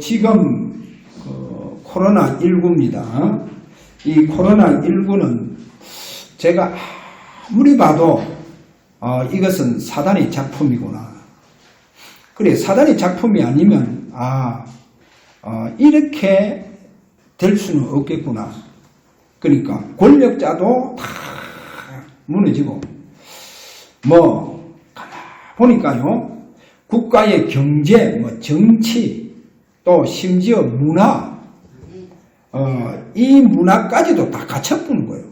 지금 코로나19입니다. 이 코로나19는 제가 아무리 봐도 이것은 사단의 작품이구나. 그래, 사단의 작품이 아니면 이렇게 될 수는 없겠구나. 그러니까 권력자도 다 무너지고 보니까요, 국가의 경제, 정치, 또 심지어 문화, 이 문화까지도 다 갇혀버린 거예요.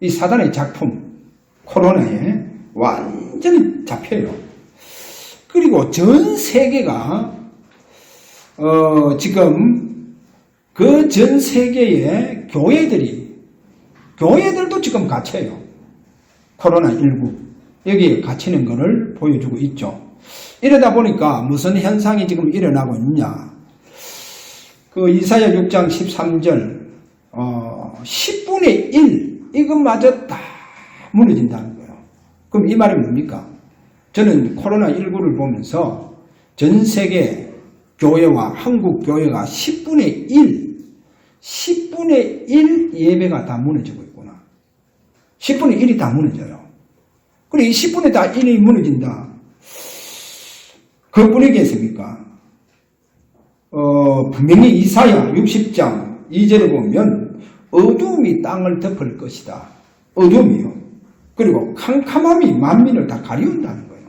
이 사단의 작품, 코로나에 완전히 잡혀요. 그리고 전 세계가, 지금 그 전 세계의 교회들도 지금 갇혀요. 코로나19. 여기에 갇히는 것을 보여주고 있죠. 이러다 보니까 무슨 현상이 지금 일어나고 있냐. 그 이사야 6장 13절, 10분의 1, 이것마저 다 무너진다는 거예요. 그럼 이 말이 뭡니까? 저는 코로나19를 보면서 전 세계 교회와 한국 교회가 10분의 1 예배가 다 무너지고 있구나. 10분의 1이 다 무너져요. 그리고 이 10분의 1이 무너진다. 그뿐이겠습니까? 분명히 이사야 60장 2절에 보면 어두움이 땅을 덮을 것이다. 어두움이요. 그리고 캄캄함이 만민을 다 가리운다는 거예요.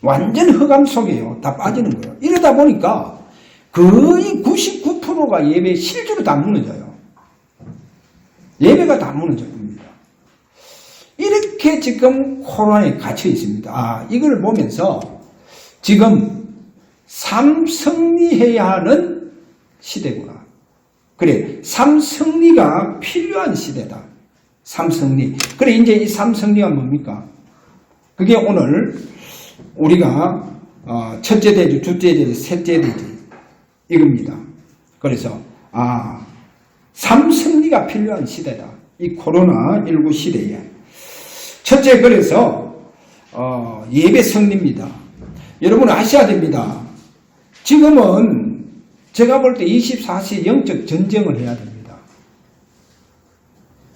완전 흑암 속에요. 다 빠지는 거예요. 이러다 보니까 거의 99%가 예배 실제로 다 무너져요. 예배가 다 무너져 버립니다. 이렇게 지금 코로나에 갇혀 있습니다. 이걸 보면서 지금 삼성리해야 하는 시대구나. 그래, 삼성리가 필요한 시대다. 삼성리. 그래, 이제 이 삼성리가 뭡니까? 그게 오늘 우리가 첫째 대주, 둘째 대주, 셋째 대주 이겁니다. 그래서 삼성리가 필요한 시대다. 이 코로나19 시대에. 첫째, 그래서 예배 성리입니다. 여러분 아셔야 됩니다. 지금은 제가 볼 때 24시 영적 전쟁을 해야 됩니다.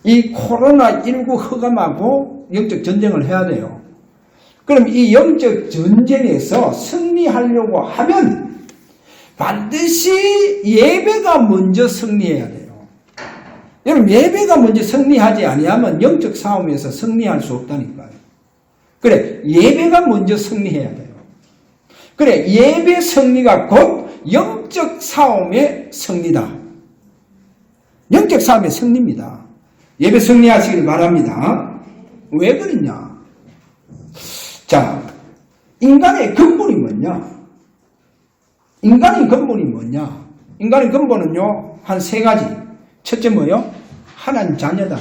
이 코로나19 흑암하고 영적 전쟁을 해야 돼요. 그럼 이 영적 전쟁에서 승리하려고 하면 반드시 예배가 먼저 승리해야 돼요. 여러분, 예배가 먼저 승리하지 아니하면 영적 싸움에서 승리할 수 없다니까요. 그래, 예배가 먼저 승리해야 돼요. 그래, 예배 승리가 곧 영적 싸움의 승리다. 영적 싸움의 승리입니다. 예배 승리하시길 바랍니다. 왜 그러냐? 자, 인간의 근본이 뭐냐? 인간의 근본이 뭐냐? 인간의 근본은요, 한 세 가지. 첫째 뭐요? 하나님 자녀다.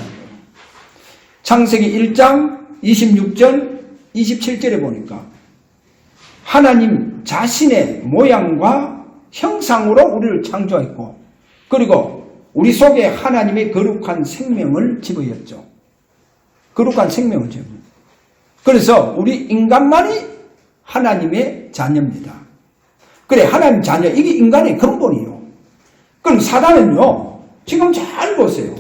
창세기 1장 26절, 27절에 보니까 하나님 자신의 모양과 형상으로 우리를 창조했고, 그리고 우리 속에 하나님의 거룩한 생명을 집어였죠. 거룩한 생명을 집어요. 그래서 우리 인간만이 하나님의 자녀입니다. 그래, 하나님 자녀, 이게 인간의 근본이에요. 그럼 사단은요, 지금 잘 보세요.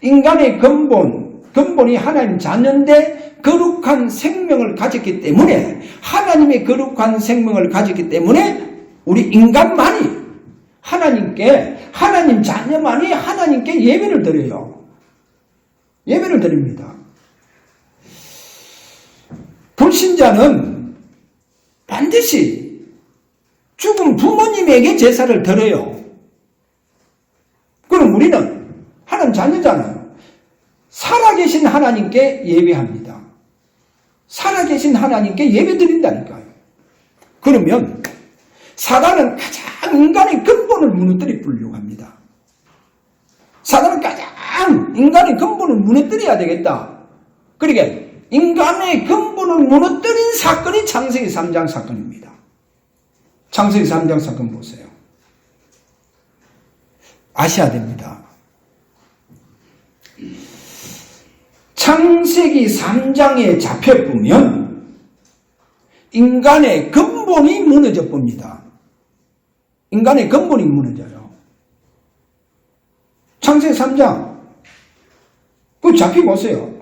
인간의 근본이 하나님 자녀인데 거룩한 생명을 가졌기 때문에, 하나님의 거룩한 생명을 가졌기 때문에 우리 인간만이 하나님 자녀만이 하나님께 예배를 드려요. 예배를 드립니다. 불신자는 반드시 죽은 부모님에게 제사를 드려요. 그럼 우리는 하나님 자녀잖아요. 살아계신 하나님께 예배합니다. 살아계신 하나님께 예배 드린다니까요. 그러면 사단은 가장 인간의 근본을 무너뜨리려고 합니다. 사단은 가장 인간의 근본을 무너뜨려야 되겠다. 그러니까 인간의 근본을 무너뜨린 사건이 창세기 3장 사건입니다. 창세기 3장 사건 보세요. 아셔야 됩니다. 창세기 3장에 잡혀보면 인간의 근본이 무너져 봅니다. 인간의 근본이 무너져요. 창세기 3장 그 잡혀보세요.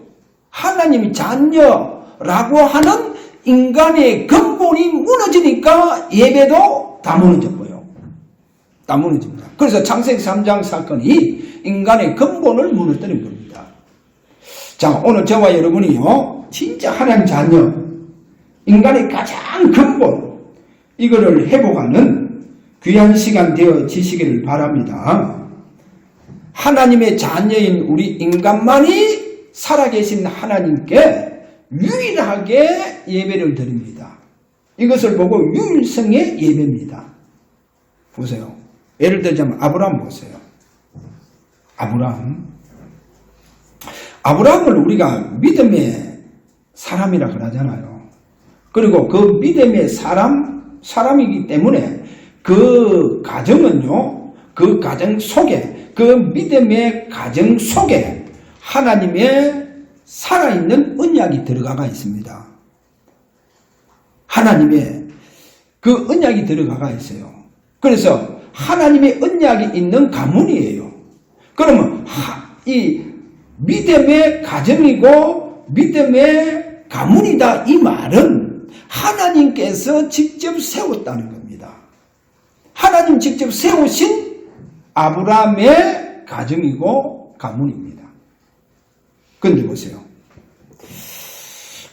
하나님이 자녀라고 하는 인간의 근본이 무너지니까 예배도 다 무너졌고요. 다 무너집니다. 그래서 창세기 3장 사건이 인간의 근본을 무너뜨린 겁니다. 자, 오늘 저와 여러분이요, 진짜 하나님 자녀, 인간의 가장 근본, 이거를 회복하는 귀한 시간 되어지시기를 바랍니다. 하나님의 자녀인 우리 인간만이 살아계신 하나님께 유일하게 예배를 드립니다. 이것을 보고 유일성의 예배입니다. 보세요. 예를 들자면 아브라함 보세요. 아브라함을 우리가 믿음의 사람이라 그러잖아요. 그리고 그 믿음의 사람이기 때문에 그 가정은요, 그 가정 속에, 그 믿음의 가정 속에 하나님의 살아있는 언약이 들어가가 있습니다. 하나님의 그 언약이 들어가가 있어요. 그래서 하나님의 언약이 있는 가문이에요. 그러면 이 믿음의 가정이고 믿음의 가문이다, 이 말은 하나님께서 직접 세웠다는 겁니다. 하나님 직접 세우신 아브라함의 가정이고 가문입니다. 그런데 보세요.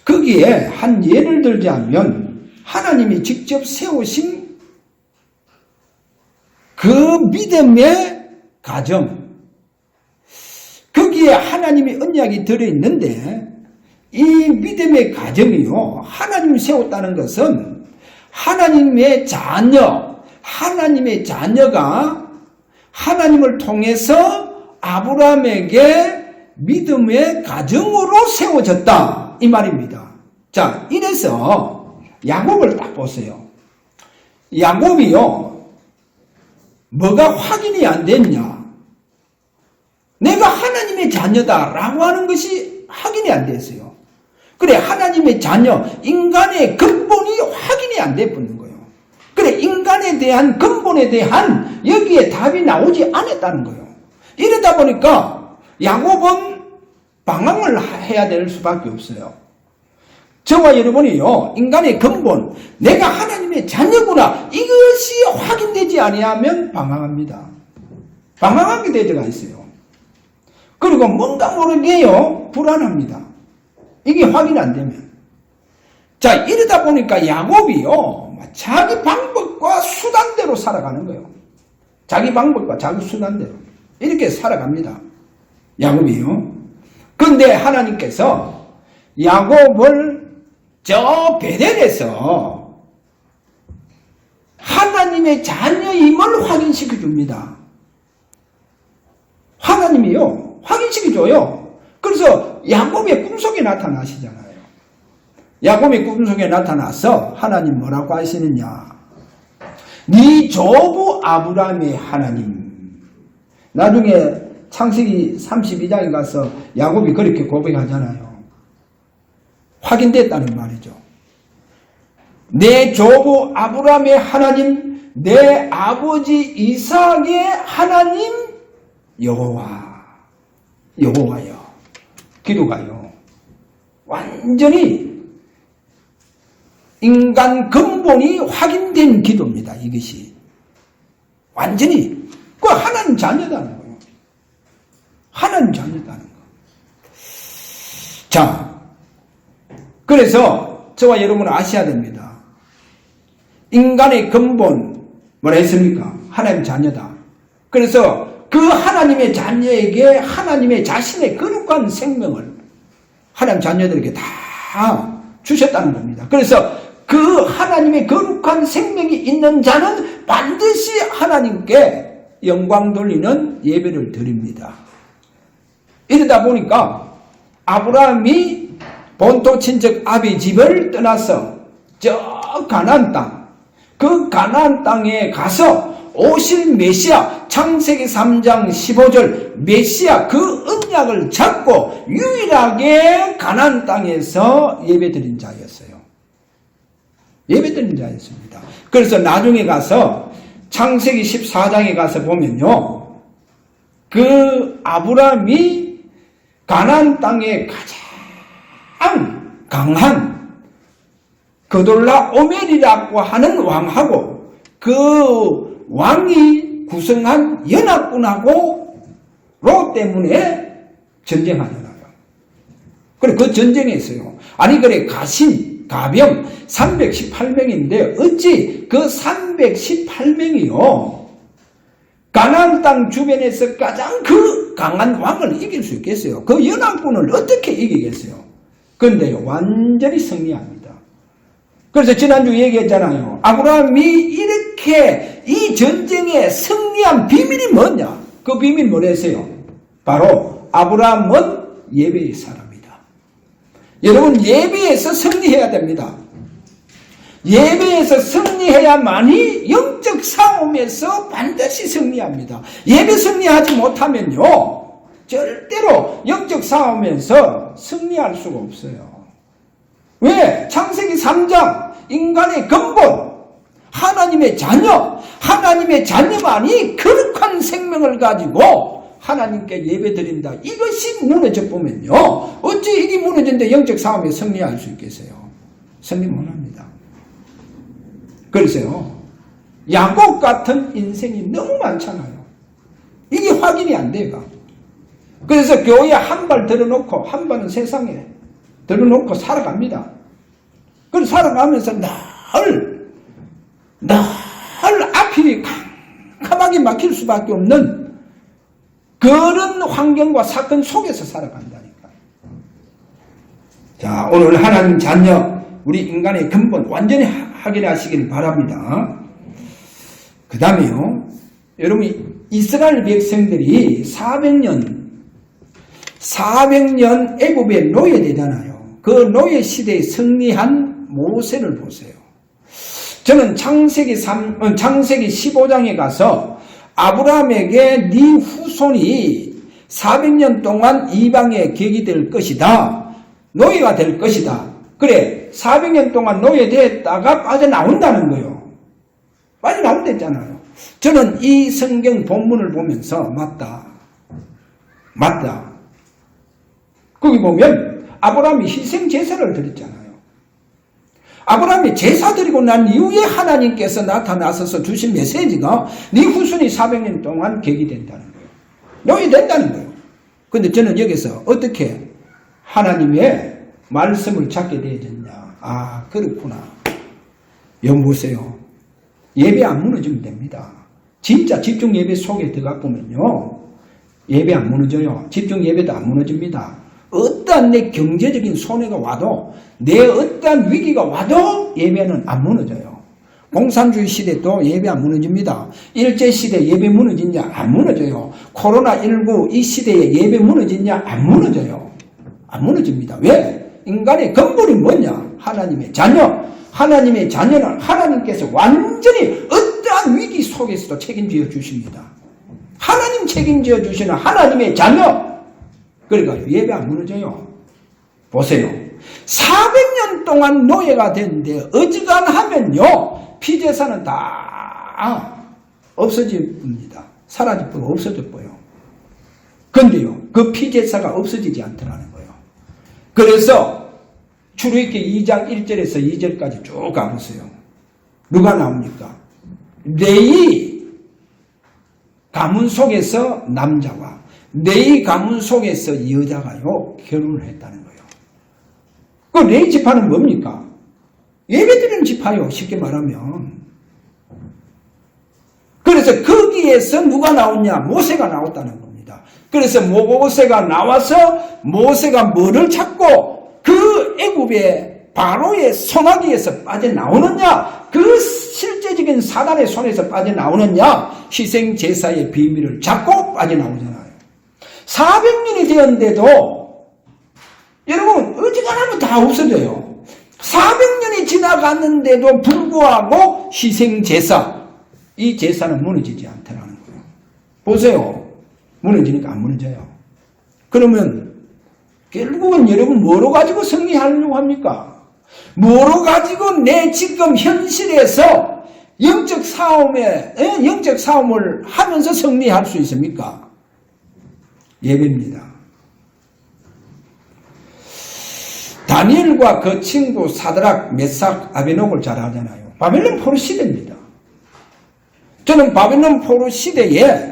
거기에 한 예를 들자면 하나님이 직접 세우신 그 믿음의 가정, 거기에 하나님의 언약이 들어있는데 이 믿음의 가정이요, 하나님이 세웠다는 것은 하나님의 자녀가 하나님을 통해서 아브라함에게 믿음의 가정으로 세워졌다, 이 말입니다. 자, 이래서 야곱을 딱 보세요. 야곱이요, 뭐가 확인이 안 됐냐? 내가 하나님의 자녀다라고 하는 것이 확인이 안 됐어요. 그래, 하나님의 자녀, 인간의 근본이 확인이 안 돼버린 거예요. 그래, 인간에 대한 근본에 대한 여기에 답이 나오지 않았다는 거예요. 이러다 보니까 야곱은 방황을 해야 될 수밖에 없어요. 저와 여러분이요, 인간의 근본, 내가 하나님의 자녀구나, 이것이 확인되지 아니하면 방황합니다. 방황하게 될 때가 있어요. 그리고 뭔가 모르게요, 불안합니다. 이게 확인 안 되면. 자, 이러다 보니까 야곱이요, 자기 방법과 수단대로 살아가는 거예요. 자기 방법과 자기 수단대로 이렇게 살아갑니다. 야곱이요. 그런데 하나님께서 야곱을 저 베델에서 하나님의 자녀임을 확인시켜 줍니다. 하나님이요, 확인시켜줘요. 그래서 야곱의 꿈속에 나타나시잖아요. 야곱의 꿈속에 나타나서 하나님 뭐라고 하시느냐? 네 조부 아브라함의 하나님. 나중에 창세기 32장에 가서 야곱이 그렇게 고백하잖아요. 확인됐다는 말이죠. 내 조부 아브라함의 하나님, 내 아버지 이삭의 하나님 여호와요. 기도가요, 완전히 인간 근본이 확인된 기도입니다. 이것이 완전히 그 하나님 자녀다는 거예요. 하나님 자녀다는 거. 자, 그래서 저와 여러분은 아셔야 됩니다. 인간의 근본 뭐라 했습니까? 하나님 자녀다. 그래서 그 하나님의 자녀에게 하나님의 자신의 거룩한 생명을 하나님 자녀들에게 다 주셨다는 겁니다. 그래서 그 하나님의 거룩한 생명이 있는 자는 반드시 하나님께 영광 돌리는 예배를 드립니다. 이러다 보니까 아브라함이 본토 친척 아비 집을 떠나서 저 가나안 땅, 그 가나안 땅에 가서 오실 메시아, 창세기 3장 15절 메시아 그 언약을 잡고 유일하게 가나안 땅에서 예배드린 자였어요. 예배드린 자였습니다. 그래서 나중에 가서 창세기 14장에 가서 보면요. 그 아브라함이 가나안 땅에 가장 강한 그돌라 오멜이라고 하는 왕하고 그 왕이 구성한 연합군하고 로 때문에 전쟁하잖아요. 그래 그 전쟁에서요. 아니 그래 가병 318명인데 어찌 그 318명이요. 가나안 땅 주변에서 가장 그 강한 왕을 이길 수 있겠어요? 그 연합군을 어떻게 이기겠어요? 그런데 완전히 승리합니다. 그래서 지난주 얘기했잖아요. 아브라함이 이렇게 이 전쟁에 승리한 비밀이 뭐냐? 그 비밀 뭐랬어요? 바로 아브라함은 예배의 사람이다. 여러분 예배에서 승리해야 됩니다. 예배에서 승리해야만이 영적 싸움에서 반드시 승리합니다. 예배 승리하지 못하면요. 절대로 영적 싸움에서 승리할 수가 없어요. 왜? 창세기 3장 인간의 근본 하나님의 자녀만이 거룩한 생명을 가지고 하나님께 예배드린다. 이것이 무너져 보면요. 어찌 이게 무너졌는데 영적 싸움에 승리할 수 있겠어요? 승리 못합니다. 그래서요. 야곱 같은 인생이 너무 많잖아요. 이게 확인이 안 돼요. 그래서 교회에 한 발 들어놓고 한 발은 세상에 들어놓고 살아갑니다. 그래서 살아가면서 늘 앞이 캄캄하게 막힐 수밖에 없는 그런 환경과 사건 속에서 살아간다니까. 자, 오늘 하나님 자녀, 우리 인간의 근본 완전히 확인하시길 바랍니다. 그 다음에요, 여러분, 이스라엘 백성들이 400년 애굽에 노예되잖아요. 그 노예 시대에 승리한 모세를 보세요. 저는 창세기 15장에 가서 아브라함에게 네 후손이 400년 동안 이방의 객이 될 것이다. 노예가 될 것이다. 그래 400년 동안 노예됐다가 빠져나온다는 거예요. 빠져나온댔잖아요. 저는 이 성경 본문을 보면서 맞다. 거기 보면 아브라함이 희생 제사를 드렸잖아요. 아브라함이 제사 드리고 난 이후에 하나님께서 나타나셔서 주신 메시지가 네 후손이 400년 동안 객이 된다는 거예요. 노예 된다는 거예요. 근데 저는 여기서 어떻게 하나님의 말씀을 찾게 되어졌냐. 아, 그렇구나. 여러분 보세요. 예배 안 무너지면 됩니다. 진짜 집중 예배 속에 들어가 보면요. 예배 안 무너져요. 집중 예배도 안 무너집니다. 어떠한 내 경제적인 손해가 와도 내 어떠한 위기가 와도 예배는 안 무너져요. 공산주의 시대도 예배 안 무너집니다. 일제시대 예배 무너지냐? 안 무너져요. 코로나19 이 시대에 예배 무너지냐? 안 무너져요. 안 무너집니다. 왜? 인간의 근본이 뭐냐? 하나님의 자녀. 하나님의 자녀는 하나님께서 완전히 어떠한 위기 속에서도 책임져 주십니다. 하나님 책임져 주시는 하나님의 자녀. 그러니까 예배 안 무너져요. 보세요. 400년 동안 노예가 됐는데 어지간하면요. 피제사는 다 없어집니다. 사라져버려 없어져버려요. 그런데요. 그 피제사가 없어지지 않더라는 거예요. 그래서 출애굽기 2장 1절에서 2절까지 쭉 가보세요. 누가 나옵니까? 레위 가문 속에서 남자와 레위 가문 속에서 여자가요 결혼을 했다는 거예요. 그 레위 지파는 뭡니까? 예배드리는 지파요. 쉽게 말하면. 그래서 거기에서 누가 나오냐? 모세가 나왔다는 겁니다. 그래서 모세가 나와서 모세가 뭐를 찾고 그 애굽의 바로의 손아귀에서 빠져나오느냐? 그 실제적인 사단의 손에서 빠져나오느냐? 희생제사의 비밀을 잡고 빠져나오잖아요. 400년이 되었는데도 여러분 어지간하면 다 없어져요. 400년이 지나갔는데도 불구하고 희생제사, 이 제사는 무너지지 않더라는 거예요. 보세요. 무너지니까 안 무너져요. 그러면 결국은 여러분 뭐로 가지고 승리하려고 합니까? 뭐로 가지고 내 지금 현실에서 영적 싸움을 하면서 승리할 수 있습니까? 예배입니다. 다니엘과 그 친구 사드락, 메삭, 아베노고를 잘 하잖아요. 바벨론 포로 시대입니다. 저는 바벨론 포로 시대에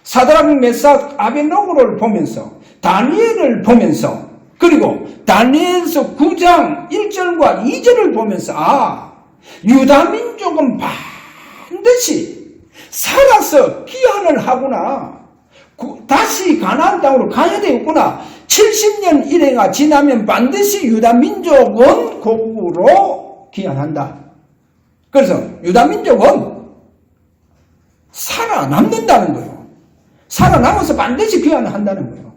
사드락, 메삭, 아베노고를 보면서 다니엘을 보면서 그리고 다니엘서 9장 1절과 2절을 보면서 유다 민족은 반드시 살아서 귀환을 하구나. 다시 가나안 땅으로 가야 되겠구나. 70년 이래가 지나면 반드시 유다 민족은 고국으로 귀환한다. 그래서 유다 민족은 살아남는다는 거예요. 살아남아서 반드시 귀환을 한다는 거예요.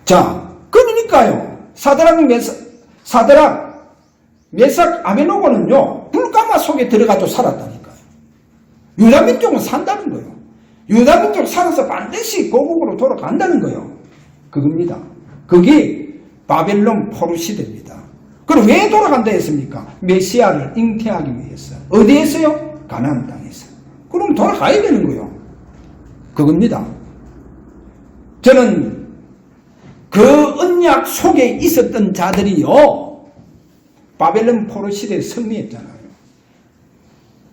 자, 그러니까요. 사드락, 메삭, 아베노고는요, 불가마 속에 들어가도 살았다니까요. 유다 민족은 산다는 거예요. 유다 민족 살아서 반드시 고국으로 돌아간다는 거예요. 그겁니다. 그게 바벨론 포로 시대입니다. 그럼 왜 돌아간다 했습니까? 메시아를 잉태하기 위해서. 어디에서요? 가나안 땅에서. 그럼 돌아가야 되는 거예요. 그겁니다. 저는 그 언약 속에 있었던 자들이요, 바벨론 포로 시대에 승리했잖아요.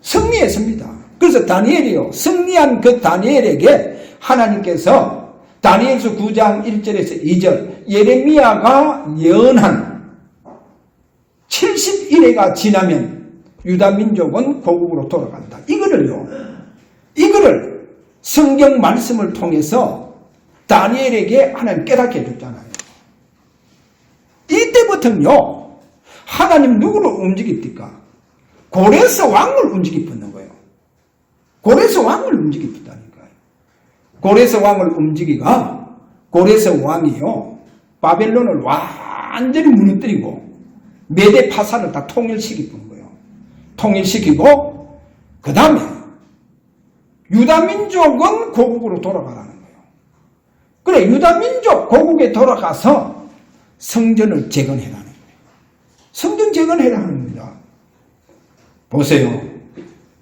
승리했습니다. 그래서 다니엘이요, 승리한 그 다니엘에게 하나님께서 다니엘서 9장 1절에서 2절 예레미야가 예언한 70일회가 지나면 유다 민족은 고국으로 돌아간다. 이거를 성경 말씀을 통해서 다니엘에게 하나님 깨닫게 해줬잖아요. 이때부터는요, 하나님 누구를 움직입니까? 고레스 왕을 움직이는 거예요. 고레스 왕을 움직이다니까요. 고레스 왕을 움직이가 고레스 왕이요, 바벨론을 완전히 무너뜨리고 메대 파사를 다 통일시키는 거예요. 통일시키고 그 다음에 유다 민족은 고국으로 돌아가라는 거예요. 그래, 유다 민족 고국에 돌아가서 성전을 재건해라는 거예요. 성전 재건해라 하는 겁니다. 보세요.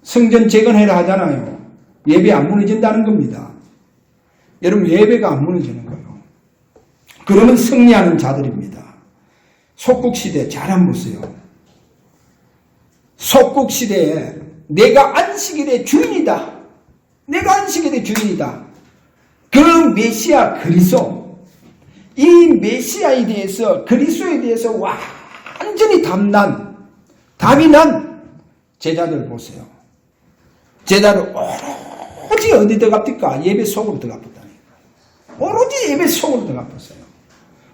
성전 재건해라 하잖아요. 예배 안 무너진다는 겁니다. 여러분, 예배가 안 무너지는 거예요. 그러면 승리하는 자들입니다. 속국시대 잘 한번 보세요. 속국시대에 내가 안식일의 주인이다. 내가 안식일의 주인이다. 그 메시아 그리스도, 이 메시아에 대해서, 그리스도에 대해서 완전히 답이 난 제자들 보세요. 제자들 오로지 어디 들어갑니까? 예배 속으로 들어갔다니까. 오로지 예배 속으로 들어갔어요.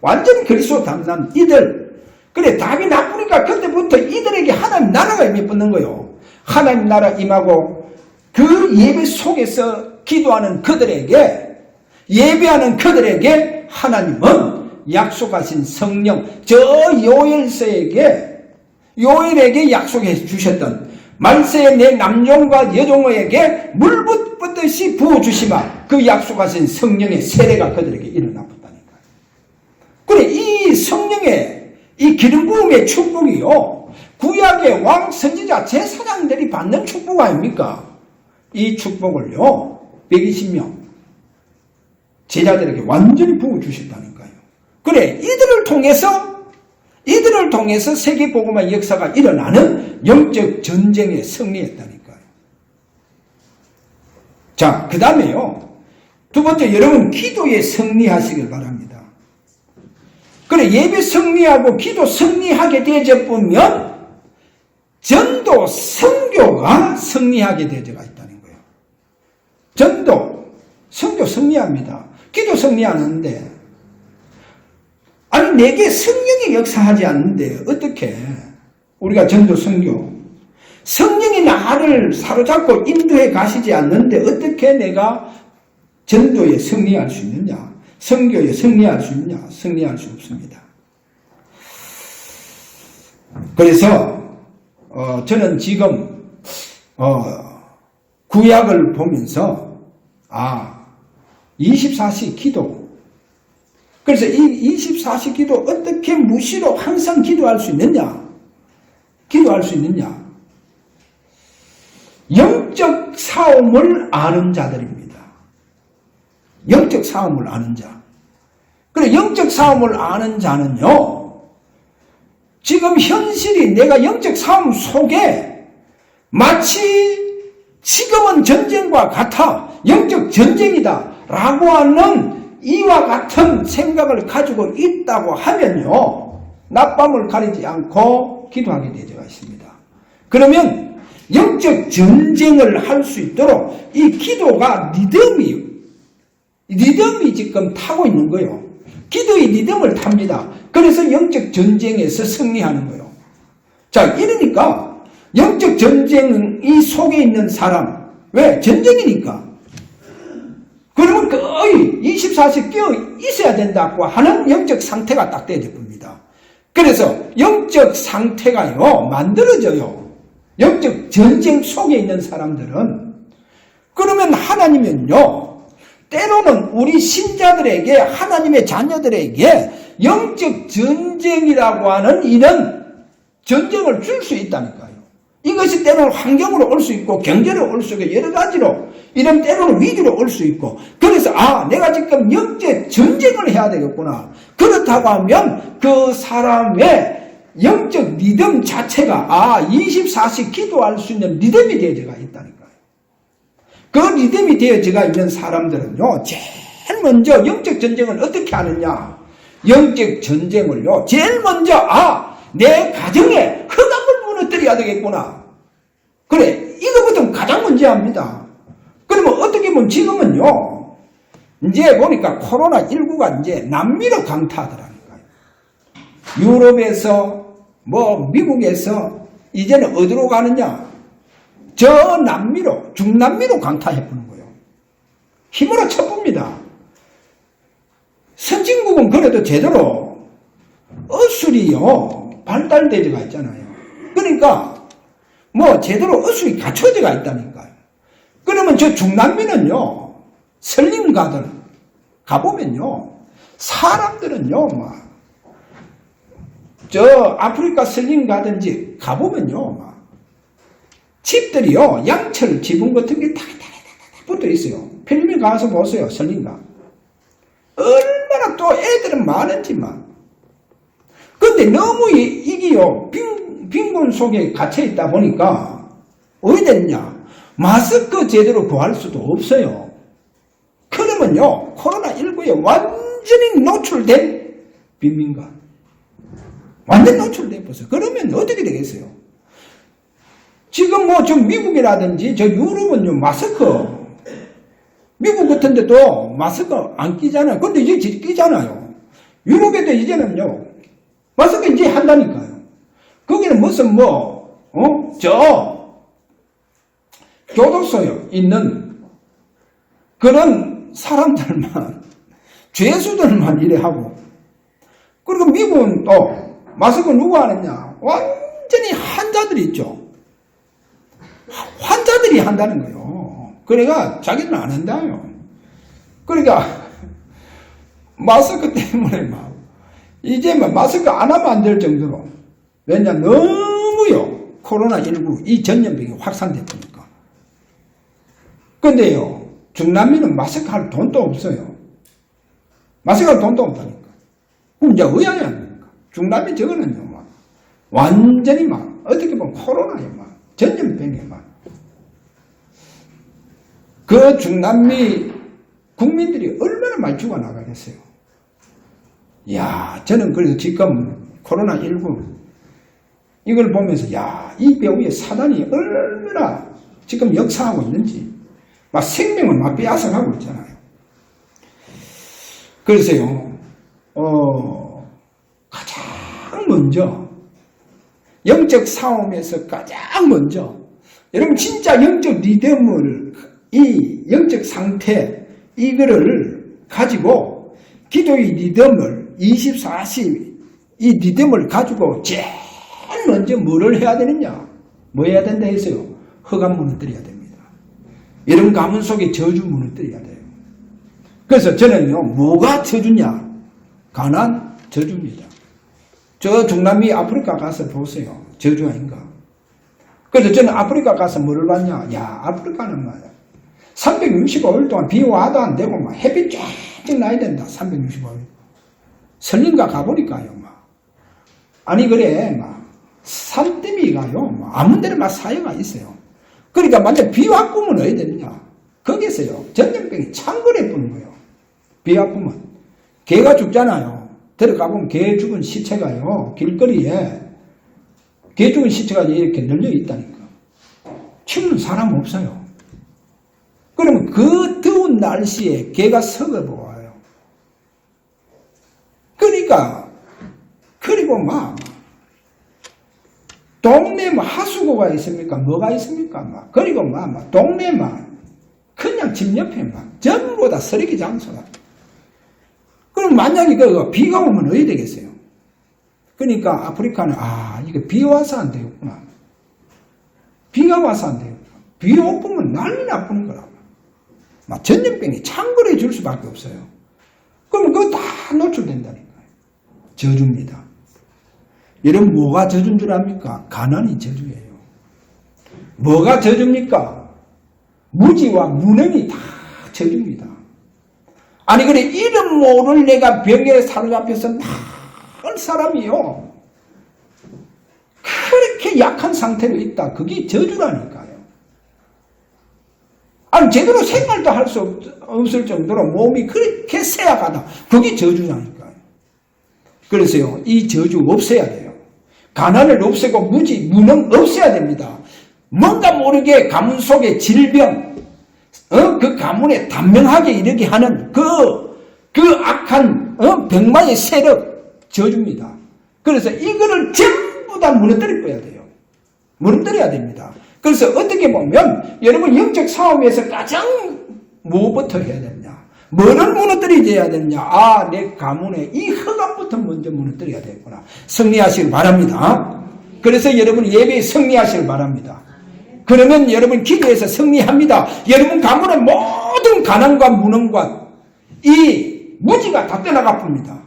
완전히 그리스도 답난 이들. 그래, 답이 나쁘니까 그때부터 이들에게 하나님 나라가 임해붙는 거예요. 하나님 나라 임하고 그 예배 속에서 기도하는 그들에게, 예배하는 그들에게 하나님은 약속하신 성령, 저 요엘에게 약속해 주셨던 말세에 내 남종과 여종에게 물 붓듯이 부어주시마, 그 약속하신 성령의 세례가 그들에게 일어나봤다니까요. 그래, 이 성령의 이 기름 부음의 축복이요, 구약의 왕, 선지자, 제사장들이 받는 축복 아닙니까? 이 축복을요, 120명 제자들에게 완전히 부어주셨다니까요. 그래, 이들을 통해서 세계복음화 역사가 일어나는 영적 전쟁에 승리했다니까요. 자, 그 다음에요, 두 번째, 여러분 기도에 승리하시길 바랍니다. 그래, 예배 승리하고 기도 승리하게 되어보면 전도, 선교가 승리하게 되어가 있다는 거예요. 전도, 선교 승리합니다. 기도 승리하는데, 아니 내게 성령이 역사하지 않는데 어떻게 우리가 전도 선교, 성령이 나를 사로잡고 인도해 가시지 않는데 어떻게 내가 전도에 승리할 수 있느냐, 선교에 승리할 수 있느냐? 승리할 수 없습니다. 그래서 저는 지금 구약을 보면서 24시 기도, 그래서 이 24시 기도 어떻게 무시로 항상 기도할 수 있느냐? 기도할 수 있느냐? 영적 싸움을 아는 자들입니다. 영적 싸움을 아는 자. 그래, 영적 싸움을 아는 자는요, 지금 현실이 내가 영적 싸움 속에 마치 지금은 전쟁과 같아, 영적 전쟁이다 라고 하는 이와 같은 생각을 가지고 있다고 하면요, 낮밤을 가리지 않고 기도하게 되어 있습니다. 그러면 영적 전쟁을 할 수 있도록 이 기도가 리듬이 지금 타고 있는 거예요. 기도의 리듬을 탑니다. 그래서 영적 전쟁에서 승리하는 거예요. 자, 이러니까 영적 전쟁이 속에 있는 사람, 왜? 전쟁이니까. 그러면 거의 24시 끼어 있어야 된다고 하는 영적 상태가 딱 돼야 됩니다. 그래서 영적 상태가요, 만들어져요. 영적 전쟁 속에 있는 사람들은. 그러면 하나님은요, 때로는 우리 신자들에게, 하나님의 자녀들에게 영적 전쟁이라고 하는 이런 전쟁을 줄 수 있다니까요. 이것이 때로는 환경으로 올 수 있고, 경제로 올 수 있고, 여러 가지로, 이런 때로는 위기로 올 수 있고, 그래서, 내가 지금 영적 전쟁을 해야 되겠구나. 그렇다고 하면 그 사람의 영적 리듬 자체가, 24시 기도할 수 있는 리듬이 되어져 있다니까요. 그 리듬이 되어져 있는 사람들은요, 제일 먼저 영적 전쟁을 어떻게 하느냐? 영적 전쟁을요, 제일 먼저, 내 가정에 흑암을 무너뜨려야 되겠구나. 그래, 이거부터 가장 먼저 합니다. 그러면 어떻게 보면 지금은요, 이제 보니까 코로나19가 이제 남미로 강타하더라니까요. 유럽에서, 미국에서, 이제는 어디로 가느냐? 저 남미로, 중남미로 강타해보는 거예요. 힘으로 쳐봅니다. 선진국은 그래도 제대로 어술이요, 발달되어가 있잖아요. 그러니까, 제대로 어술이 갖춰져가 있다니까요. 그러면 저 중남미는요, 설림가들 가보면요, 사람들은요, 저 아프리카 설림가든지 가보면요, 집들이요, 양철 지붕 같은 게 다 붙어 있어요. 필리핀 가서 보세요, 설림가. 얼마나 또 애들은 많은지만. 근데 너무 이게요, 빈곤 속에 갇혀 있다 보니까, 어디 됐냐? 마스크 제대로 구할 수도 없어요. 그러면요, 코로나19에 완전히 노출된 빈민가. 완전 노출돼 버렸어요. 그러면 어떻게 되겠어요? 지금 저 미국이라든지 저 유럽은요, 마스크. 미국 같은 데도 마스크 안 끼잖아요. 근데 이제 끼잖아요. 유럽에도 이제는요, 마스크 이제 한다니까요. 거기는 무슨 교도소에 있는 그런 사람들만, 죄수들만 이래 하고, 그리고 미국은 또 마스크 누가 하느냐? 완전히 환자들이 있죠. 환자들이 한다는 거예요. 그러니까 자기는 안 한다요. 그러니까 마스크 때문에 이제 마스크 안 하면 안 될 정도로. 왜냐, 너무요, 코로나19 이 전염병이 확산됐으니까. 근데요, 중남미는 마스크 할 돈도 없어요. 마스크 할 돈도 없다니까. 그럼 이제 의아해 합니까? 중남미 저거는요, 완전히 어떻게 보면 코로나에 전염병에 그 중남미 국민들이 얼마나 많이 죽어나가겠어요. 저는 그래서 지금 코로나19 이걸 보면서, 이 배후에 사단이 얼마나 지금 역사하고 있는지, 생명을 빼앗아가고 있잖아요. 그래서요, 가장 먼저, 영적 싸움에서 가장 먼저, 여러분 진짜 영적 리듬을, 이 영적 상태, 이거를 가지고 기도의 리듬을 24시 이 리듬을 가지고 제일 먼저 뭐를 해야 되느냐? 뭐 해야 된다 했어요? 흑암 무너뜨려야 됩니다. 이런 가문 속에 저주 무너뜨려야 돼요. 그래서 저는요, 뭐가 저주냐? 가난 저주입니다. 저 중남미 아프리카 가서 보세요. 저주 아닌가? 그래서 저는 아프리카 가서 뭐를 봤냐? 야, 아프리카는 말이야. 365일 동안 비 와도 안 되고, 막 햇빛 쫙쫙 나야 된다. 365일. 설린가 가보니까요, 막. 아니, 그래, 막. 산더미가요, 막. 아무 데나 막 사여가 있어요. 그러니까 만약 비 와꾸면 어디 되느냐? 거기서요, 전염병이 창궐해 뿌는 거예요. 비 와꾸면. 개가 죽잖아요. 들어가보면 개 죽은 시체가요, 길거리에. 개 죽은 시체가 이렇게 널려 있다니까. 치우는 사람 없어요. 그러면 그 더운 날씨에 개가 썩어보아요. 그러니까, 그리고 막, 동네 뭐 하수구가 있습니까? 뭐가 있습니까? 막, 그리고 막 동네 막, 그냥 집 옆에 막, 전부 다 쓰레기 장소다. 그럼 만약에 비가 오면 어디 되겠어요? 그러니까 아프리카는, 이거 비 와서 안 되겠구나. 비가 와서 안 되겠구나. 비 오면 난리 나쁘는 거라고. 막 전염병이 창궐해 줄 수밖에 없어요. 그럼 그거 다 노출된다니까요. 저주입니다. 여러분, 뭐가 저주인 줄 압니까? 가난이 저주예요. 뭐가 저주입니까? 무지와 무능이 다 저주입니다. 아니, 그래, 이름 모를 내가 병에 사로잡혀서 나을 사람이요. 그렇게 약한 상태로 있다. 그게 저주라니까요. 아니, 제대로 생활도 할 수 없을 정도로 몸이 그렇게 쇠약하다. 그게 저주라니까요. 그래서요, 이 저주 없애야 돼요. 가난을 없애고 무지, 무능 없애야 됩니다. 뭔가 모르게 가문 속의 질병, 그 가문에 단명하게 이르게 하는 그 악한, 병마의 세력, 저주입니다. 그래서 이거를 전부 다 무너뜨릴 거야 돼요. 무너뜨려야 됩니다. 그래서 어떻게 보면, 여러분 영적 싸움에서 가장 뭐부터 해야 되느냐? 뭐를 무너뜨려야 되느냐? 내 가문의 이 흑암부터 먼저 무너뜨려야 되겠구나. 승리하시길 바랍니다. 그래서 여러분 예배에 승리하시길 바랍니다. 그러면 여러분 기도에서 승리합니다. 여러분 가문의 모든 가난과 무능과 이 무지가 다 떠나가 쁩니다.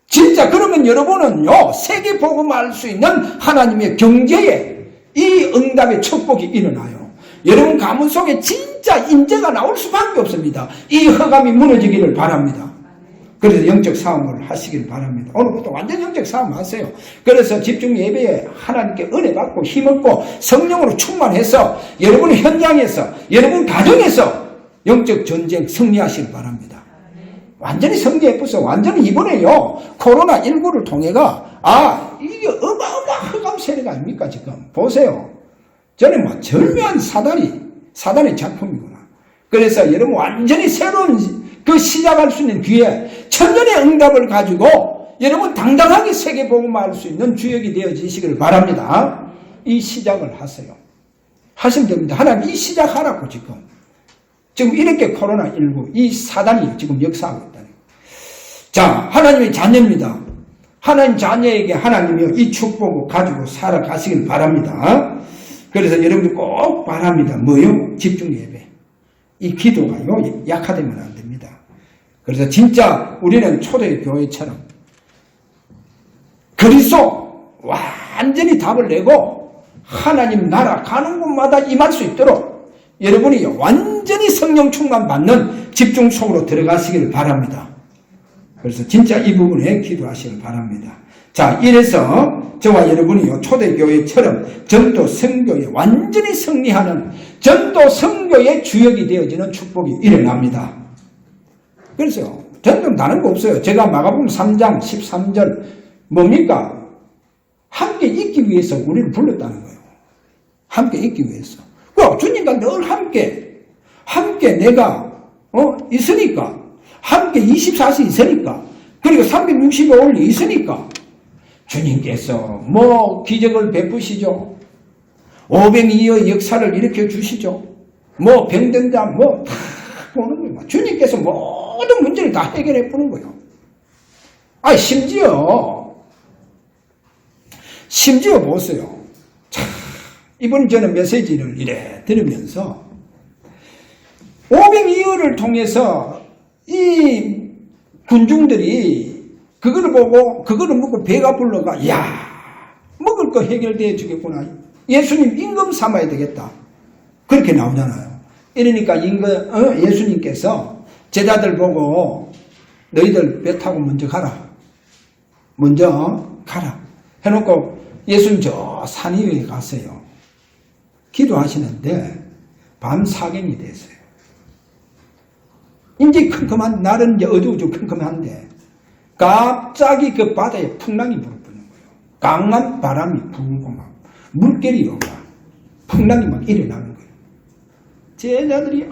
진짜 그러면 여러분은요, 세계 복음할 수 있는 하나님의 경제에 이 응답의 축복이 일어나요. 여러분 가문 속에 진짜 인재가 나올 수밖에 없습니다. 이 흑암이 무너지기를 바랍니다. 그래서 영적 싸움을 하시길 바랍니다. 오늘부터 완전 영적 싸움 하세요. 그래서 집중 예배에 하나님께 은혜 받고 힘없고 성령으로 충만해서 여러분 현장에서, 여러분 가정에서 영적 전쟁 승리하시길 바랍니다. 완전히 승리해보세요. 완전히 이번에요, 코로나19를 통해가, 이게 어마어마한 흑암 세력 아닙니까, 지금? 보세요. 저는 뭐 절묘한 사단의 작품이구나. 그래서 여러분 완전히 새로운 그 시작할 수 있는 기회, 천년의 응답을 가지고 여러분 당당하게 세계 복음화할 수 있는 주역이 되어지시기를 바랍니다. 이 시작을 하세요. 하시면 됩니다. 하나님 이 시작하라고 지금 이렇게 코로나19 이 사단이 지금 역사하고 있다는 거예요. 자, 하나님의 자녀입니다. 하나님 자녀에게 하나님이 이 축복을 가지고 살아가시길 바랍니다. 그래서 여러분들 꼭 바랍니다. 뭐요? 집중 예배. 이 기도가요, 약화되면 안 됩니다. 그래서 진짜 우리는 초대교회처럼 그리스도 완전히 답을 내고 하나님 나라 가는 곳마다 임할 수 있도록 여러분이 완전히 성령 충만 받는 집중 속으로 들어가시기를 바랍니다. 그래서 진짜 이 부분에 기도하시길 바랍니다. 자, 이래서 저와 여러분이요, 초대교회처럼 전도 선교에 완전히 승리하는 전도 선교의 주역이 되어지는 축복이 일어납니다. 그래서 전도 다른 거 없어요. 제가 마가복음 3장 13절 뭡니까? 함께 있기 위해서 우리를 불렀다는 거예요. 함께 있기 위해서. 주님과 늘 함께 내가 있으니까, 함께 24시 있으니까, 그리고 365일 있으니까 주님께서 기적을 베푸시죠. 502의 역사를 일으켜 주시죠. 병든 자 다 보는 거예요. 주님께서 모든 문제를 다 해결해 보는 거예요. 심지어 보세요. 이번 저는 메시지를 이래 들으면서 502호를 통해서 이 군중들이 그거를 보고 그거를 먹고 배가 불러가 먹을 거 해결되어 주겠구나. 예수님 임금 삼아야 되겠다. 그렇게 나오잖아요. 이러니까 예수님께서 제자들 보고 너희들 배 타고 먼저 가라. 먼저 가라. 해놓고 예수님 저 산 위에 갔어요. 기도하시는데 밤 사경이 됐어요. 이제 컴컴한, 날은 이제 어두워지고 컴컴한데 갑자기 그 바다에 풍랑이 불어붙는 거예요. 강한 바람이 불고 막 물결이 오고 풍랑이 막 일어나는 거예요. 제자들이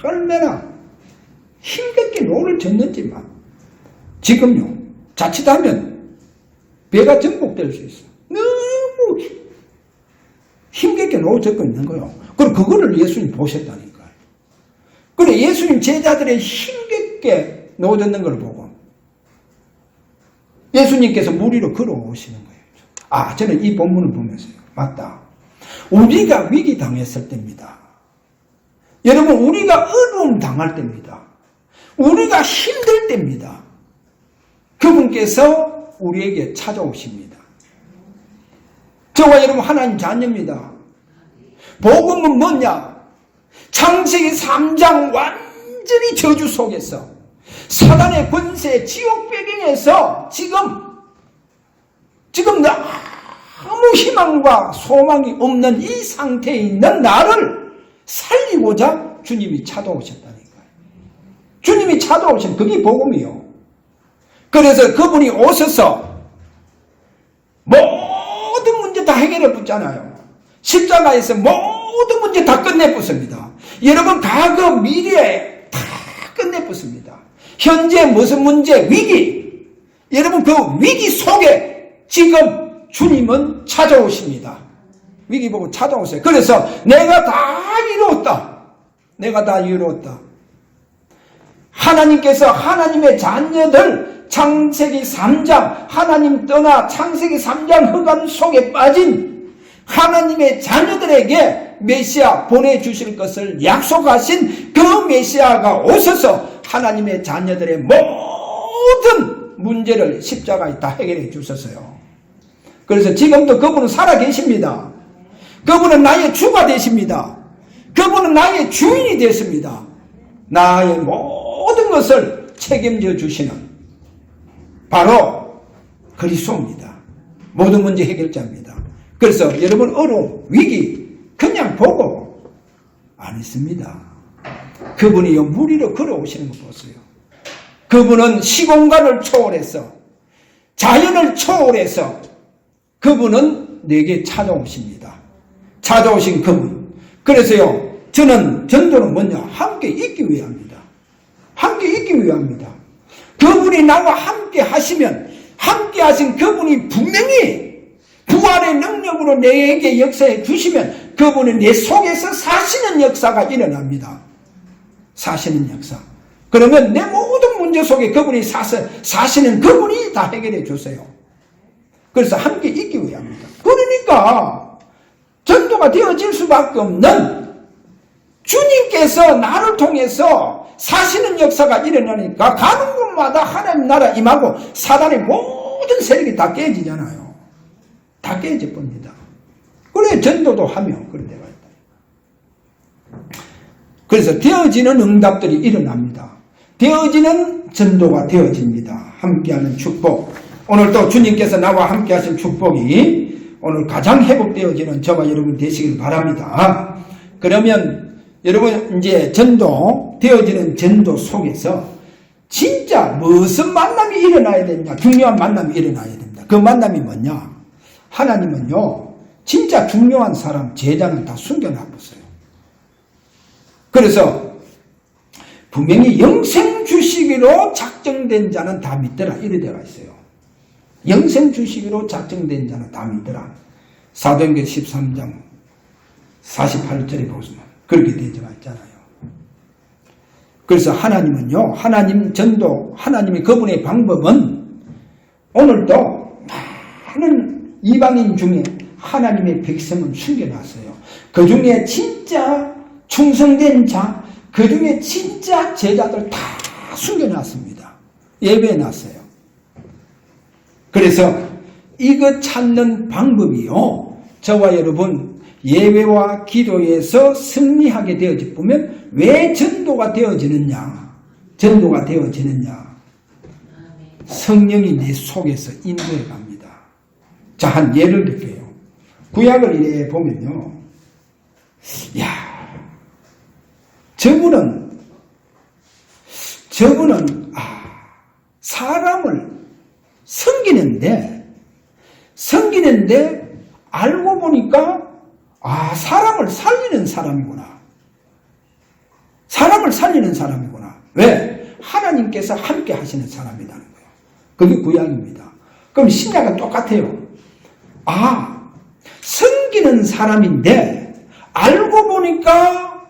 얼마나 힘겹게 노를 젓는지만 지금요 자칫하면 배가 전복될 수 있어. 너무 힘겹게 노를 젓고 있는 거예요. 그리고 그거를 예수님 보셨다니까요. 그래 예수님 제자들의 힘겹게 노를 젓는 걸 보고 예수님께서 물 위로 걸어오시는 거예요. 아, 저는 이 본문을 보면서요. 맞다. 우리가 위기 당했을 때입니다. 여러분, 우리가 어려움 당할 때입니다. 우리가 힘들 때입니다. 그분께서 우리에게 찾아오십니다. 저와 여러분 하나님 자녀입니다. 복음은 뭐냐? 창세기 3장 완전히 저주 속에서 사단의 권세, 지옥 배경에서 지금 아무 희망과 소망이 없는 이 상태에 있는 나를 살리고자 주님이 찾아오셨다니까요. 주님이 찾아오신 그게 복음이요. 그래서 그분이 오셔서 모든 문제 다 해결해 붙잖아요. 십자가에서 모든 문제 다 끝내 붙습니다. 여러분 과거, 미래 다 끝내 붙습니다. 현재 무슨 문제, 위기. 여러분 그 위기 속에 지금 주님은 찾아오십니다. 위기 보고 찾아오세요. 그래서 내가 다 이루었다. 내가 다 이루었다. 하나님께서 하나님의 자녀들 창세기 3장 하나님 떠나 창세기 3장 흑암 속에 빠진 하나님의 자녀들에게 메시아 보내주실 것을 약속하신 그 메시아가 오셔서 하나님의 자녀들의 모든 문제를 십자가에 다 해결해 주셨어요. 그래서 지금도 그분은 살아계십니다. 그분은 나의 주가 되십니다. 그분은 나의 주인이 됐습니다. 나의 모든 것을 책임져 주시는 바로 그리스도입니다. 모든 문제 해결자입니다. 그래서 여러분 어려움, 위기 그냥 보고 안 있습니다. 그분이 물 위로 걸어오시는 거 보세요. 그분은 시공간을 초월해서 자연을 초월해서 그분은 내게 찾아오십니다. 찾아오신 그분. 그래서요 저는 전도는 뭐냐? 함께 있기 위함입니다. 함께 있기 위함입니다. 그분이 나와 함께 하시면 함께 하신 그분이 분명히 부활의 능력으로 내게 역사해 주시면 그분은 내 속에서 사시는 역사가 일어납니다. 사시는 역사. 그러면 내 모든 문제 속에 그분이 사시는 그분이 다 해결해 주세요. 그래서 함께 있기 위함입니다. 그러니까 전도가 되어질 수밖에 없는 주님께서 나를 통해서 사시는 역사가 일어나니까 가는 곳마다 하나님 나라 임하고 사단의 모든 세력이 다 깨지잖아요. 다 깨질 겁니다. 그래 전도도 하며 그런 데가 있다. 그래서 되어지는 응답들이 일어납니다. 되어지는 전도가 되어집니다. 함께하는 축복. 오늘 또 주님께서 나와 함께 하신 축복이 오늘 가장 회복되어지는 저와 여러분 되시길 바랍니다. 그러면 여러분 이제 전도, 되어지는 전도 속에서 진짜 무슨 만남이 일어나야 되냐? 중요한 만남이 일어나야 됩니다. 그 만남이 뭐냐? 하나님은요 진짜 중요한 사람, 제자는 다 숨겨놔봤어요. 그래서 분명히 영생 주시기로 작정된 자는 다 믿더라 이런 데가 있어요. 영생 주시기로 작정된 자는 다 믿더라. 사도행전 13장 48절에 보시면 그렇게 되어져 있잖아요. 그래서 하나님은요, 하나님 전도, 하나님의 그분의 방법은 오늘도 많은 이방인 중에 하나님의 백성은 숨겨놨어요. 그 중에 진짜 충성된 자, 그 중에 진짜 제자들 다 숨겨놨습니다. 예배해놨어요. 그래서 이거 찾는 방법이요, 저와 여러분 예배와 기도에서 승리하게 되어지면 왜 전도가 되어지느냐? 전도가 되어지느냐? 성령이 내 속에서 인도해 갑니다. 자, 한 예를 들게요. 구약을 이래 보면요. 야, 저분은 사람을 섬기는데 알고 보니까 사람을 살리는 사람이구나. 사람을 살리는 사람이구나. 왜? 하나님께서 함께 하시는 사람이라는 거예요. 그게 구약입니다. 그럼 신약은 똑같아요. 섬기는 사람인데 알고 보니까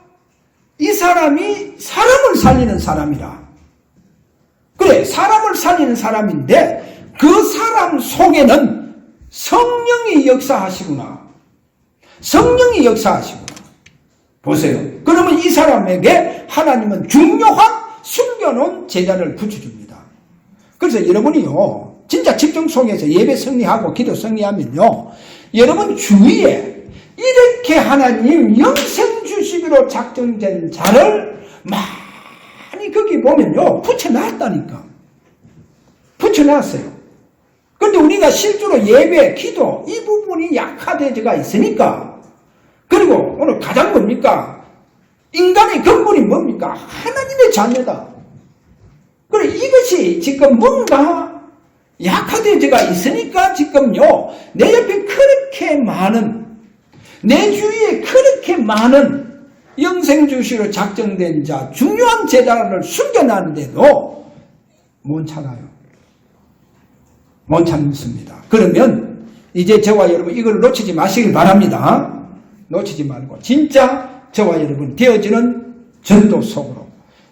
이 사람이 사람을 살리는 사람이라. 그래, 사람을 살리는 사람인데 그 사람 속에는 성령이 역사하시구나. 성령이 역사하시구나. 보세요. 그러면 이 사람에게 하나님은 중요한 숨겨놓은 제자를 붙여줍니다. 그래서 여러분이요, 진짜 집중 속에서 예배 승리하고 기도 승리하면요, 여러분 주위에 이렇게 하나님 영생 주시기로 작정된 자를 많이 거기 보면요, 붙여놨다니까. 붙여놨어요. 그런데 우리가 실제로 예배, 기도 이 부분이 약화되어가 있으니까, 그리고 오늘 가장 뭡니까? 인간의 근본이 뭡니까? 하나님의 자녀다. 그래, 이것이 지금 뭔가 약화되어가 있으니까 지금요, 내 옆에 그렇게 많은, 내 주위에 그렇게 많은 영생주시로 작정된 자, 중요한 제자를 숨겨놨는데도 못 찾아요. 못 찾습니다. 그러면 이제 저와 여러분 이걸 놓치지 마시길 바랍니다. 놓치지 말고 진짜 저와 여러분 되어지는 전도 속으로,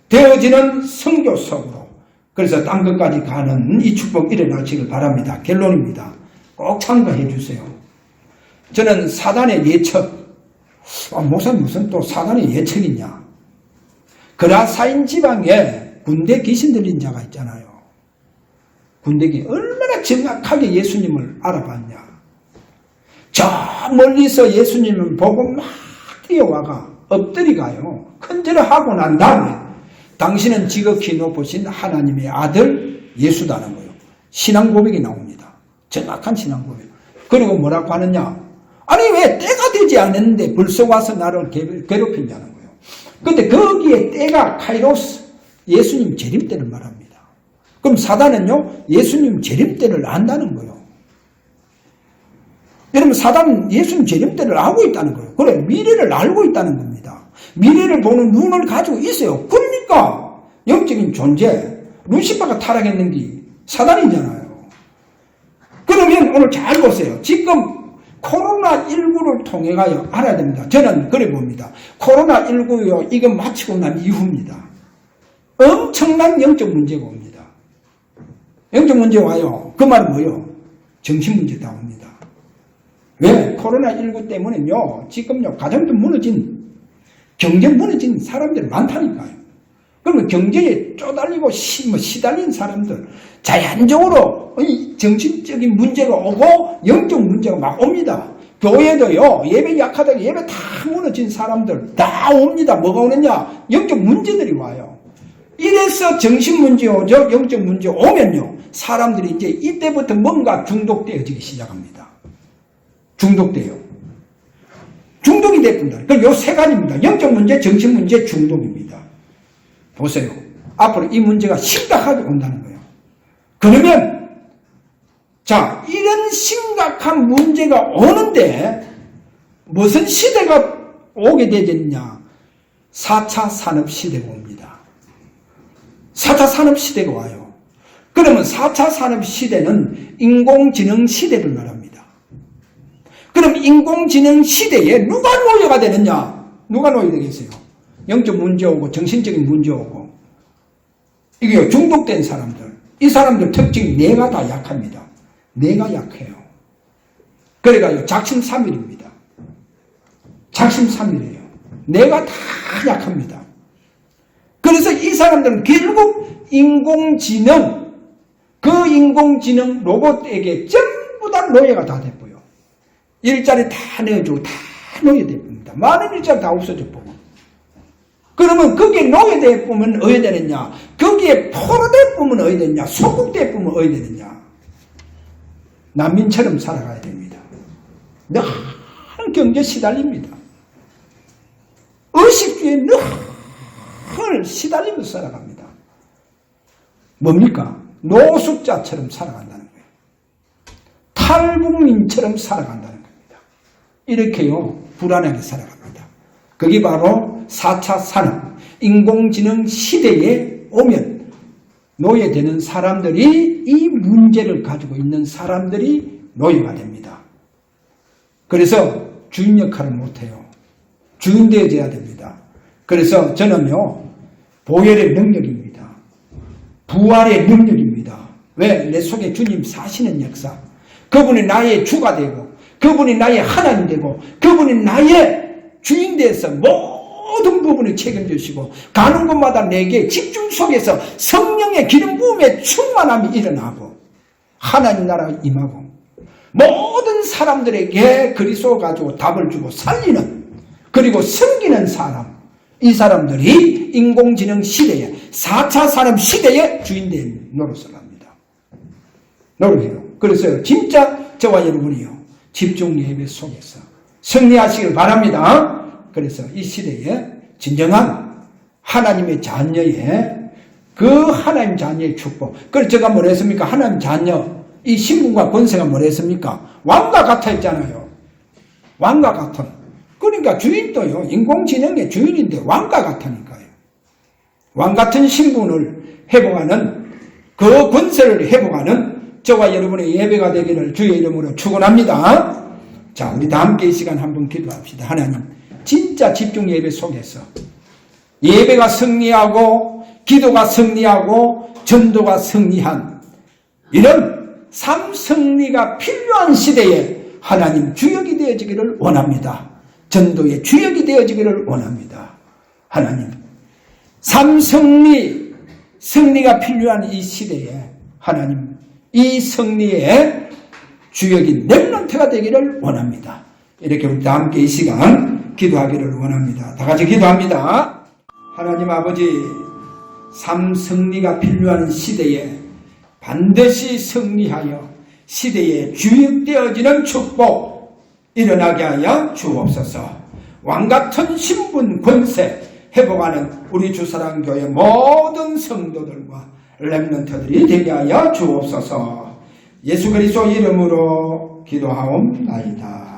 되어지는 선교 속으로, 그래서 딴 것까지 가는 이 축복 일어나시길 바랍니다. 결론입니다. 꼭 참고해 주세요. 저는 사단의 예측, 목사님 무슨 또 사단의 예측이냐? 그라사인 지방에 군대 귀신 들린 자가 있잖아요. 군대기 얼마나 정확하게 예수님을 알아봤냐. 저 멀리서 예수님을 보고 막 뛰어와가 엎드리가요. 큰절을 하고 난 다음에 당신은 지극히 높으신 하나님의 아들 예수다는 거예요. 신앙 고백이 나옵니다. 정확한 신앙 고백. 그리고 뭐라고 하느냐. 아니 왜 때가 되지 않았는데 벌써 와서 나를 괴롭히냐는 거예요. 근데 거기에 때가 카이로스, 예수님 재림 때를 말합니다. 그럼 사단은요, 예수님 재림 때를 안다는 거예요. 여러분, 사단은 예수님 재림 때를 알고 있다는 거예요. 그래, 미래를 알고 있다는 겁니다. 미래를 보는 눈을 가지고 있어요. 그러니까 영적인 존재, 루시파가 타락했는 게 사단이잖아요. 그러면 오늘 잘 보세요. 지금 코로나19를 통해 가요 알아야 됩니다. 저는 그래 봅니다. 코로나19요, 이거 마치고 난 이후입니다. 엄청난 영적 문제가 옵니다. 영적 문제 와요. 그 말은 뭐요? 정신 문제다 옵니다. 왜? 코로나19 때문에요, 지금요, 가정도 무너진, 경제 무너진 사람들이 많다니까요. 그러면 경제에 쪼달리고 시달린 사람들, 자연적으로 정신적인 문제가 오고 영적 문제가 막 옵니다. 교회도요, 예배 약하다가 예배 다 무너진 사람들 다 옵니다. 뭐가 오느냐? 영적 문제들이 와요. 이래서 정신 문제 오죠. 영적 문제 오면요, 사람들이 이제 이때부터 뭔가 중독되어지기 시작합니다. 중독돼요. 중독이 됐습니다. 그 요 세 가지입니다. 영적 문제, 정신 문제, 중독입니다. 보세요. 앞으로 이 문제가 심각하게 온다는 거예요. 그러면 자, 이런 심각한 문제가 오는데 무슨 시대가 오게 되겠냐? 4차 산업시대가 옵니다. 4차 산업시대가 와요. 그러면 4차 산업시대는 인공지능 시대를 말합니다. 그럼 인공지능 시대에 누가 노예가 되느냐? 누가 노예 되겠어요? 영적 문제 오고 정신적인 문제 오고, 이게 중독된 사람들, 이 사람들 특징이 뇌가 다 약합니다. 뇌가 약해요. 그래가지고 작심삼일입니다. 작심삼일이에요. 뇌가 다 약합니다. 그래서 이 사람들은 결국 인공지능, 그 인공지능 로봇에게 전부 다 노예가 다 돼버려요. 일자리 다 내어주고 다 놓여야 됩니다. 많은 일자리 다 없어져 보고. 그러면 거기에 놓여야 보면 어야 되느냐? 거기에 포로돼 보면 어야 되느냐? 소국돼 보면 어야 되느냐? 난민처럼 살아가야 됩니다. 늘 경제 시달립니다. 의식주의에 늘 시달리면서 살아갑니다. 뭡니까? 노숙자처럼 살아간다는 거예요. 탈북민처럼 살아간다는 겁니다. 이렇게요, 불안하게 살아갑니다. 그게 바로 4차 산업, 인공지능 시대에 오면 노예되는 사람들이, 이 문제를 가지고 있는 사람들이 노예가 됩니다. 그래서 주인 역할을 못해요. 주인 되어져야 됩니다. 그래서 저는요, 보혈의 능력입니다. 부활의 능력입니다. 왜? 내 속에 주님 사시는 역사. 그분이 나의 주가 되고, 그분이 나의 하나님 되고, 그분이 나의 주인 되어서 모든 부분을 책임지시고, 가는 곳마다 내게 집중 속에서 성령의 기름 부음의 충만함이 일어나고, 하나님 나라가 임하고, 모든 사람들에게 그리스도 가지고 답을 주고 살리는, 그리고 섬기는 사람, 이 사람들이 인공지능 시대에, 4차 산업 시대의 주인된 노릇을 합니다. 노력해요. 그래서 진짜 저와 여러분이요, 집중 예배 속에서 승리하시길 바랍니다. 그래서 이 시대에 진정한 하나님의 자녀의, 그 하나님 자녀의 축복. 그래서 제가 뭐라 했습니까? 하나님 자녀, 이 신분과 권세가 뭐라 했습니까? 왕과 같아 있잖아요. 왕과 같은. 그러니까 주인도요, 인공지능의 주인인데 왕과 같으니까요. 왕 같은 신분을 회복하는, 그 권세를 회복하는 저와 여러분의 예배가 되기를 주의 이름으로 축원합니다. 자, 우리 다 함께 이 시간 한번 기도합시다. 하나님, 진짜 집중 예배 속에서 예배가 승리하고, 기도가 승리하고, 전도가 승리한 이런 삶 승리가 필요한 시대에 하나님 주역이 되어지기를 원합니다. 전도의 주역이 되어지기를 원합니다. 하나님, 삶 승리가 필요한 이 시대에 하나님, 이 승리의 주역인 렘넌트가 되기를 원합니다. 이렇게 우리 다 함께 이 시간 기도하기를 원합니다. 다 같이 기도합니다. 하나님 아버지, 삶 승리가 필요한 시대에 반드시 승리하여 시대에 주역되어지는 축복 일어나게 하여 주옵소서. 왕같은 신분 권세 회복하는 우리 주사랑교회 모든 성도들과 렘넌트들이 되게 하여 주옵소서. 예수 그리스도 이름으로 기도하옵나이다.